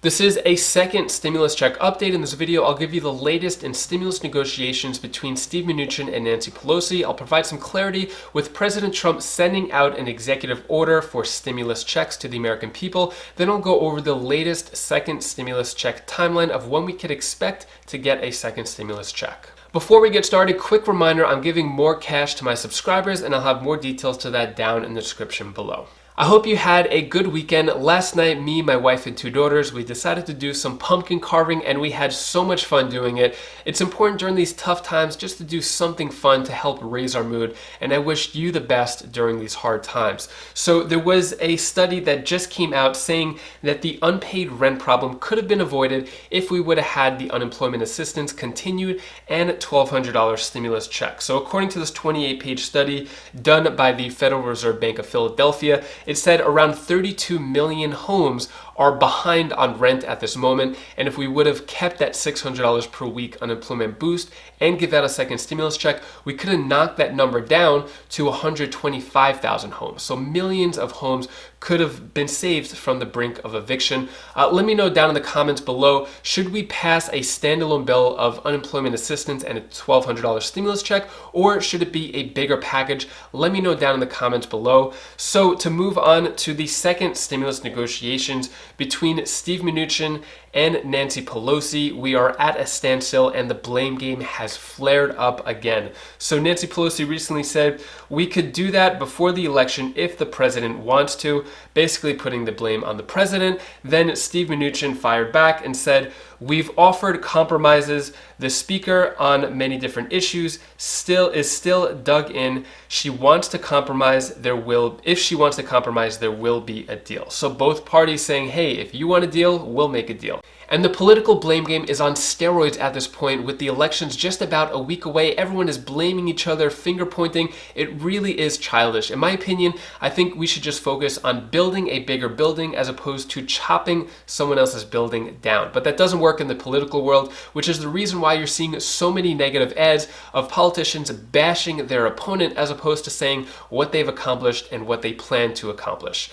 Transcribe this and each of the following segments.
This is a second stimulus check update. In this video, I'll give you the latest in stimulus negotiations between Steve Mnuchin and Nancy Pelosi. I'll provide some clarity with President Trump sending out an executive order for stimulus checks to the American people. Then I'll go over the latest second stimulus check timeline of when we could expect to get a second stimulus check. Before we get started, quick reminder, I'm giving more cash to my subscribers and I'll have more details to that down in the description below. I hope you had a good weekend. Last night, me, my wife, and two daughters, we decided to do some pumpkin carving and we had so much fun doing it. It's important during these tough times just to do something fun to help raise our mood, and I wish you the best during these hard times. So there was a study that just came out saying that the unpaid rent problem could have been avoided if we would have had the unemployment assistance continued and $1,200 stimulus check. So according to this 28-page study done by the Federal Reserve Bank of Philadelphia, it said around 32 million homes are behind on rent at this moment, and if we would have kept that $600 per week unemployment boost and give out a second stimulus check, we could have knocked that number down to 125,000 homes. So millions of homes could have been saved from the brink of eviction. Let me know down in the comments below, should we pass a standalone bill of unemployment assistance and a $1,200 stimulus check, or should it be a bigger package? Let me know down in the comments below. So to move on to the second stimulus negotiations between Steve Mnuchin and Nancy Pelosi, we are at a standstill and the blame game has flared up again. So Nancy Pelosi recently said we could do that before the election if the president wants to, basically putting the blame on the president. Then Steve Mnuchin fired back and said, we've offered compromises. The speaker on many different issues is still dug in. She wants to compromise. If she wants to compromise, there will be a deal. So both parties saying, hey, if you want a deal, we'll make a deal. And the political blame game is on steroids at this point, with the elections just about a week away. Everyone is blaming each other, finger pointing. It really is childish. In my opinion, I think we should just focus on building a bigger building as opposed to chopping someone else's building down. But that doesn't work in the political world, which is the reason why you're seeing so many negative ads of politicians bashing their opponent as opposed to saying what they've accomplished and what they plan to accomplish.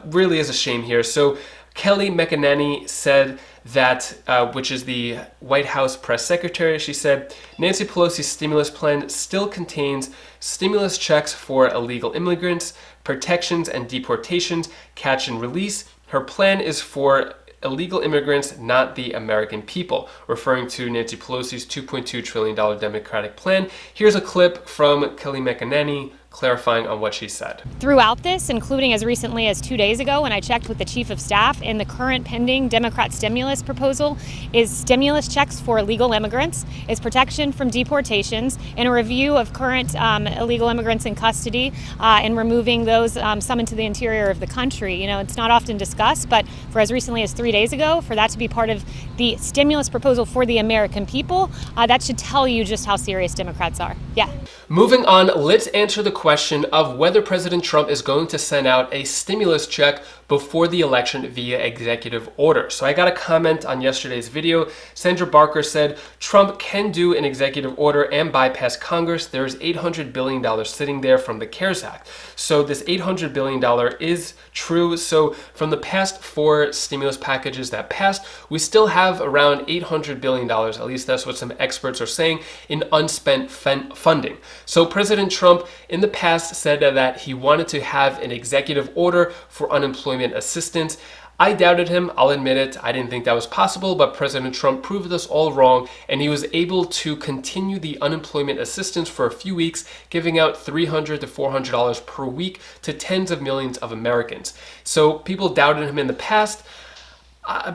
Really is a shame here. So Kelly McEnany said that, which is the White House press secretary, she said, Nancy Pelosi's stimulus plan still contains stimulus checks for illegal immigrants, protections and deportations, catch and release. Her plan is for illegal immigrants, not the American people, referring to Nancy Pelosi's $2.2 trillion Democratic plan. Here's a clip from Kelly McEnany clarifying on what she said. Throughout this, including as recently as 2 days ago when I checked with the chief of staff, in the current pending Democrat stimulus proposal is stimulus checks for illegal immigrants, is protection from deportations, and a review of current illegal immigrants in custody and removing those summoned to the interior of the country. You know, it's not often discussed, but for as recently as 3 days ago, for that to be part of the stimulus proposal for the American people, that should tell you just how serious Democrats are. Yeah. Moving on, let's answer the question of whether President Trump is going to send out a stimulus check before the election via executive order. So I got a comment on yesterday's video. Sandra Barker said, Trump can do an executive order and bypass Congress. There's $800 billion sitting there from the CARES Act. So this $800 billion is true. So from the past 4 stimulus packages that passed, we still have around $800 billion, at least that's what some experts are saying, in unspent funding. So President Trump in the past said that he wanted to have an executive order for unemployment assistance. I doubted him, I'll admit it. I didn't think that was possible, but President Trump proved us all wrong, and he was able to continue the unemployment assistance for a few weeks, giving out $300 to $400 per week to tens of millions of Americans. So people doubted him in the past.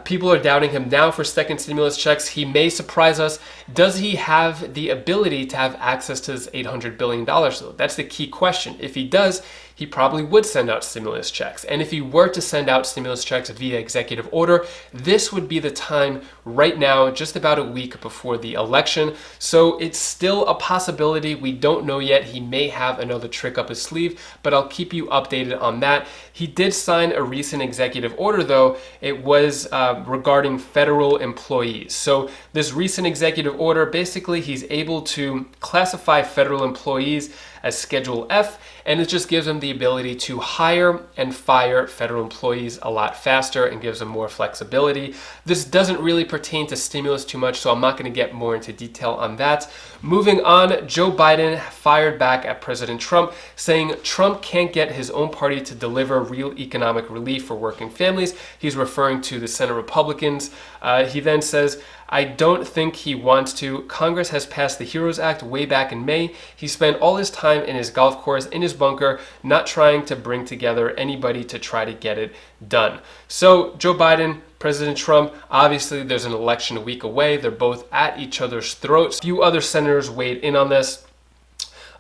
People are doubting him now for second stimulus checks. He may surprise us. Does he have the ability to have access to this $800 billion though? That's the key question. If he does, he probably would send out stimulus checks. And if he were to send out stimulus checks via executive order, this would be the time right now, just about a week before the election. So it's still a possibility. We don't know yet. He may have another trick up his sleeve, but I'll keep you updated on that. He did sign a recent executive order though. It was regarding federal employees. So this recent executive order, basically he's able to classify federal employees as Schedule F, and it just gives them the ability to hire and fire federal employees a lot faster and gives them more flexibility. This doesn't really pertain to stimulus too much, so I'm not going to get more into detail on that. Moving on, Joe Biden fired back at President Trump, saying Trump can't get his own party to deliver real economic relief for working families. He's referring to the Senate Republicans. He then says, I don't think he wants to. Congress has passed the HEROES Act way back in May. He spent all his time in his golf course, in his bunker, not trying to bring together anybody to try to get it done. So Joe Biden, President Trump, obviously there's an election a week away. They're both at each other's throats. A few other senators weighed in on this.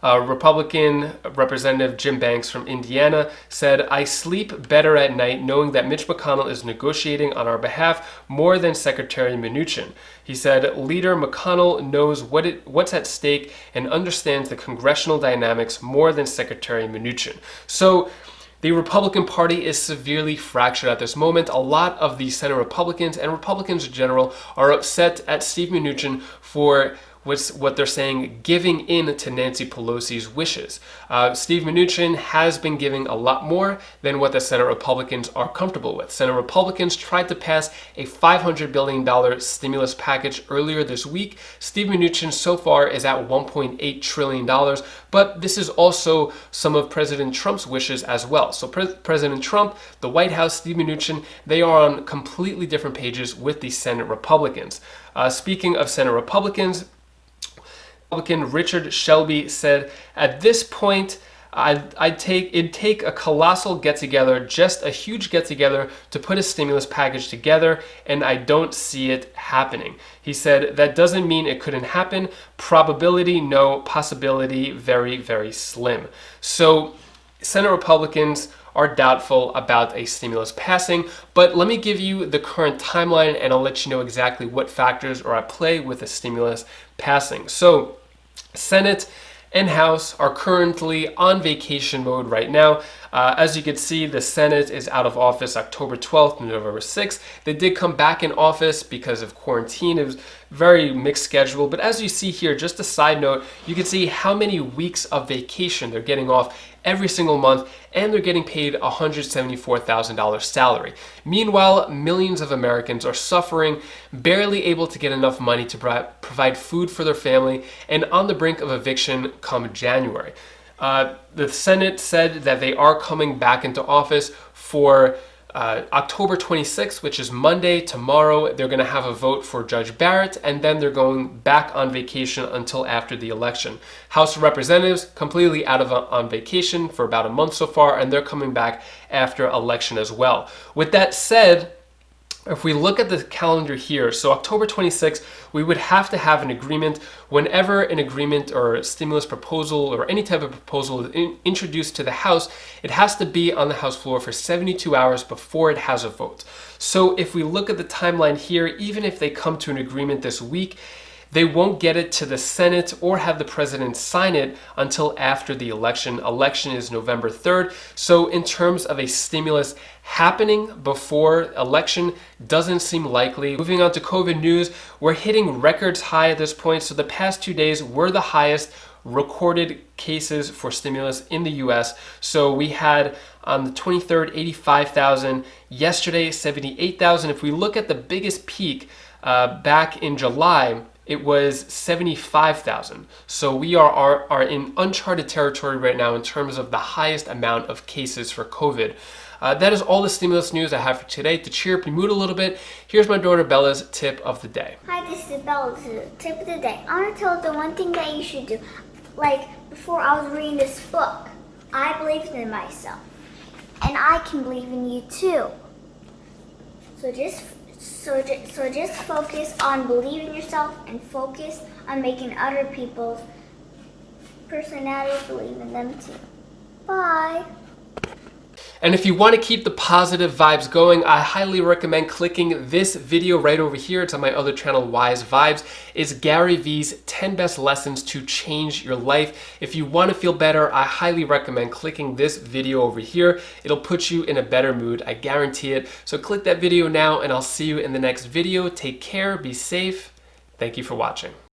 Republican Representative Jim Banks from Indiana said, I sleep better at night knowing that Mitch McConnell is negotiating on our behalf more than Secretary Mnuchin. He said, Leader McConnell knows what's at stake and understands the congressional dynamics more than Secretary Mnuchin. So the Republican Party is severely fractured at this moment. A lot of the Senate Republicans and Republicans in general are upset at Steve Mnuchin for what they're saying, giving in to Nancy Pelosi's wishes. Steve Mnuchin has been giving a lot more than what the Senate Republicans are comfortable with. Senate Republicans tried to pass a $500 billion stimulus package earlier this week. Steve Mnuchin so far is at $1.8 trillion, but this is also some of President Trump's wishes as well. So President Trump, the White House, Steve Mnuchin, they are on completely different pages with the Senate Republicans. Speaking of Senate Republicans, Republican Richard Shelby said, at this point, it'd take a colossal get-together, just a huge get-together to put a stimulus package together, and I don't see it happening. He said, that doesn't mean it couldn't happen. Probability, no. Possibility, very, very slim. So Senate Republicans are doubtful about a stimulus passing, but let me give you the current timeline and I'll let you know exactly what factors are at play with a stimulus passing. So Senate and House are currently on vacation mode right now. As you can see, the Senate is out of office October 12th and November 6th. They did come back in office because of quarantine. It was very mixed schedule. But as you see here, just a side note, you can see how many weeks of vacation they're getting off every single month, and they're getting paid a $174,000 salary. Meanwhile, millions of Americans are suffering, barely able to get enough money to provide food for their family, and on the brink of eviction come January. The Senate said that they are coming back into office for October 26th, which is Monday. Tomorrow, they're going to have a vote for Judge Barrett, and then they're going back on vacation until after the election. House of Representatives completely on vacation for about a month so far, and they're coming back after election as well. With that said, if we look at the calendar here, so October 26th, we would have to have an agreement. Whenever an agreement or a stimulus proposal or any type of proposal is introduced to the House, it has to be on the House floor for 72 hours before it has a vote. So if we look at the timeline here, even if they come to an agreement this week, they won't get it to the Senate or have the president sign it until after the election. Election is November 3rd. So in terms of a stimulus happening before election, doesn't seem likely. Moving on to COVID news, we're hitting records high at this point. So the past 2 days were the highest recorded cases for stimulus in the US. So we had on the 23rd, 85,000. Yesterday, 78,000. If we look at the biggest peak back in July, it was 75,000. So we are in uncharted territory right now in terms of the highest amount of cases for COVID. That is all the stimulus news I have for today. To cheer up your mood a little bit, here's my daughter Bella's tip of the day. Hi, this is Bella's tip of the day. I want to tell you the one thing that you should do. Like, before I was reading this book, I believed in myself. And I can believe in you too. So just focus on believing yourself and focus on making other people's personalities believe in them too. Bye. And if you want to keep the positive vibes going, I highly recommend clicking this video right over here. It's on my other channel, Wise Vibes. It's Gary V's 10 best lessons to change your life. If you want to feel better, I highly recommend clicking this video over here. It'll put you in a better mood, I guarantee it. So click that video now and I'll see you in the next video. Take care, be safe. Thank you for watching.